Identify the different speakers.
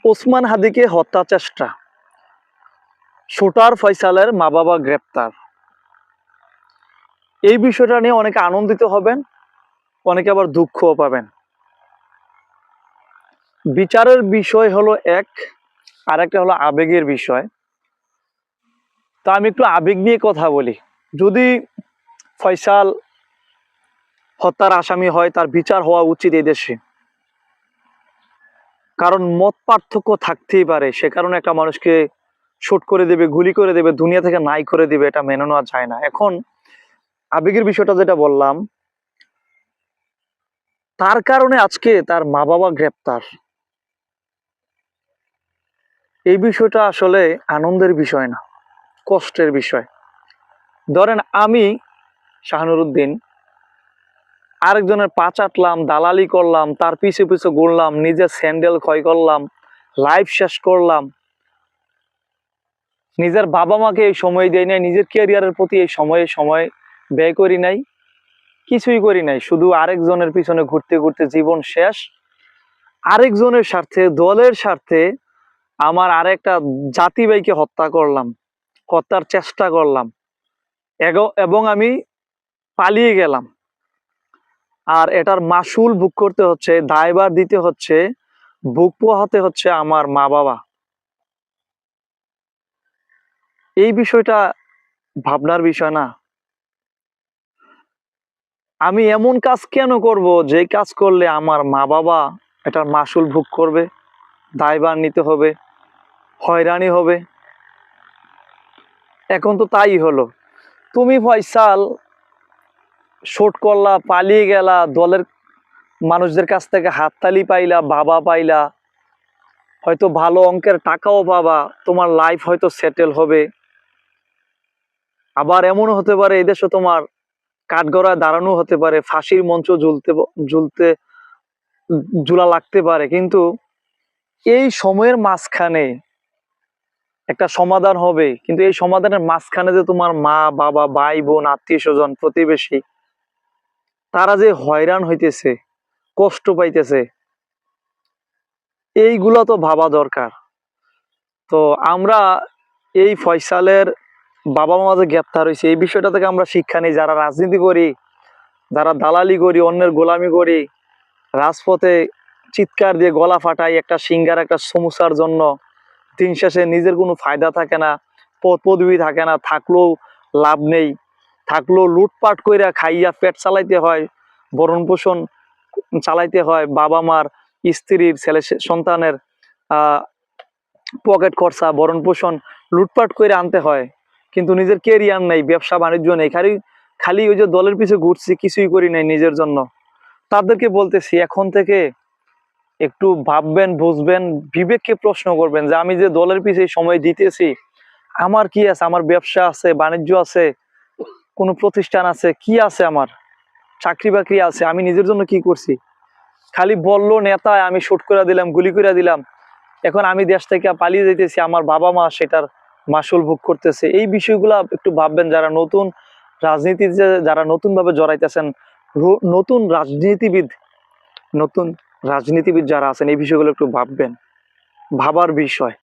Speaker 1: ওসমান হাদিকে হত্যা চেষ্টা, শুটার ফয়সালের মা বাবা গ্রেপ্তার। এই বিষয়টা নিয়ে অনেকে আনন্দিত হবেন, অনেকে আবার দুঃখও পাবেন। বিচারের বিষয় হলো এক, আর একটা হলো আবেগের বিষয়। তা আমি একটু আবেগ নিয়ে কথা বলি। যদি ফয়সাল হত্যার আসামি হয়, তার বিচার হওয়া উচিত এই দেশে। কারণ মত পার্থক্য থাকতেই পারে, সে কারণে একটা মানুষকে শুট করে দেবে, গুলি করে দেবে, দুনিয়া থেকে নাই করে দেবে, এটা মেনে নেওয়া যায় না। এখন আবেগের বিষয়টা যেটা বললাম, তার কারণে আজকে তার মা বাবা গ্রেপ্তার। এই বিষয়টা আসলে আনন্দের বিষয় না, কষ্টের বিষয়। ধরেন আমি শাহানুরউদ্দিন আরেকজনের পা চাটলাম, দালালি করলাম, তার পিছু পিছু ঘুরলাম, নিজের স্যান্ডেল ক্ষয় করলাম, লাইফ শেষ করলাম, নিজের বাবা মাকে এই সময় দেয় নাই, নিজের ক্যারিয়ারের প্রতি এই সময় ব্যয় করি নাই, কিছুই করি নাই, শুধু আরেকজনের পিছনে ঘুরতে ঘুরতে জীবন শেষ। আরেকজনের স্বার্থে, দলের স্বার্থে আমার আরেকটা জাতি ভাইকে হত্যা করলাম, হত্যার চেষ্টা করলাম, এবং আমি পালিয়ে গেলাম। আর এটার মাসুল ভোগ করতে হচ্ছে, দায়ভার দিতে হচ্ছে, বুক পোহাতে হচ্ছে আমার মা বাবা। এই বিষয়টা ভাবনার বিষয় না? আমি এমন কাজ কেন করব যে কাজ করলে আমার মা বাবা এটার মাসুল ভোগ করবে, দায়ভার নিতে হবে, হয়রানি হবে? এখন তো তাই হলো। তুমি ফয়সাল শুট করলা, পালিয়ে গেলা, দলের মানুষদের কাছ থেকে হাততালি পাইলা, বাবা পাইলা, হয়তো ভালো অঙ্কের টাকাও পাবা, তোমার লাইফ হয়তো সেটেল হবে। আবার এমনও হতে পারে এদেশে তোমার কাঠগড়ায় দাঁড়ানো হতে পারে, ফাঁসির মঞ্চ ঝুলতে ঝুলা লাগতে পারে। কিন্তু এই সময়ের মাঝখানে একটা সমাধান হবে, কিন্তু এই সমাধানের মাঝখানে যে তোমার মা বাবা, ভাই বোন, আত্মীয় স্বজন, প্রতিবেশী, তারা যে হয়রান হইতেছে, কষ্ট পাইতেছে, এইগুলো তো ভাবা দরকার। তো আমরা এই ফয়সালের বাবা মা যে গ্রেপ্তার হয়েছে, এই বিষয়টা থেকে আমরা শিক্ষা নিই। যারা রাজনীতি করি, যারা দালালি করি, অন্যের গোলামি করি, রাজপথে চিৎকার দিয়ে গলা ফাটাই একটা সিঙ্গার, একটা সমুসার জন্য, দিন শেষে নিজের কোনো ফায়দা থাকে না, পদ পদবি থাকে না, থাকলেও লাভ নেই, থাকলেও লুটপাট কইরা খাইয়া পেট চালাইতে হয়, ভরণ পোষণ চালাইতে হয়, বাবা মার, স্ত্রীর, ছেলে সন্তানের পকেট খরচা, ভরণ পোষণ লুটপাট করে আনতে হয়। কিন্তু নিজের কেরিয়ার নেই, ব্যবসা বাণিজ্য নেই, খালি খালি ওই যে দলের পিছু ঘুরছি, কিছুই করি নাই নিজের জন্য। তাদেরকে বলতেছি, এখন থেকে একটু ভাববেন, বুঝবেন, বিবেককে প্রশ্ন করবেন যে আমি যে দলের পিছে সময় দিতেছি, আমার কি আছে? আমার ব্যবসা আছে, বাণিজ্য আছে, কোনো প্রতিষ্ঠান আছে, কি আছে? আমার চাকরি বাকরি আছে, আমি নিজের জন্য কি করছি? খালি বললো নেতায় আমি শুট করে দিলাম, গুলি করে দিলাম, এখন আমি দেশ থেকে পালিয়ে যেতেছি, আমার বাবা মা সেটার মাসুল ভোগ করতেছে। এই বিষয়গুলা একটু ভাববেন। যারা নতুন রাজনীতিতে, যারা নতুন ভাবে জড়াইতেছেন, নতুন নতুন রাজনীতিবিদ যারা আছেন, এই বিষয়গুলো একটু ভাববেন, ভাবার বিষয়।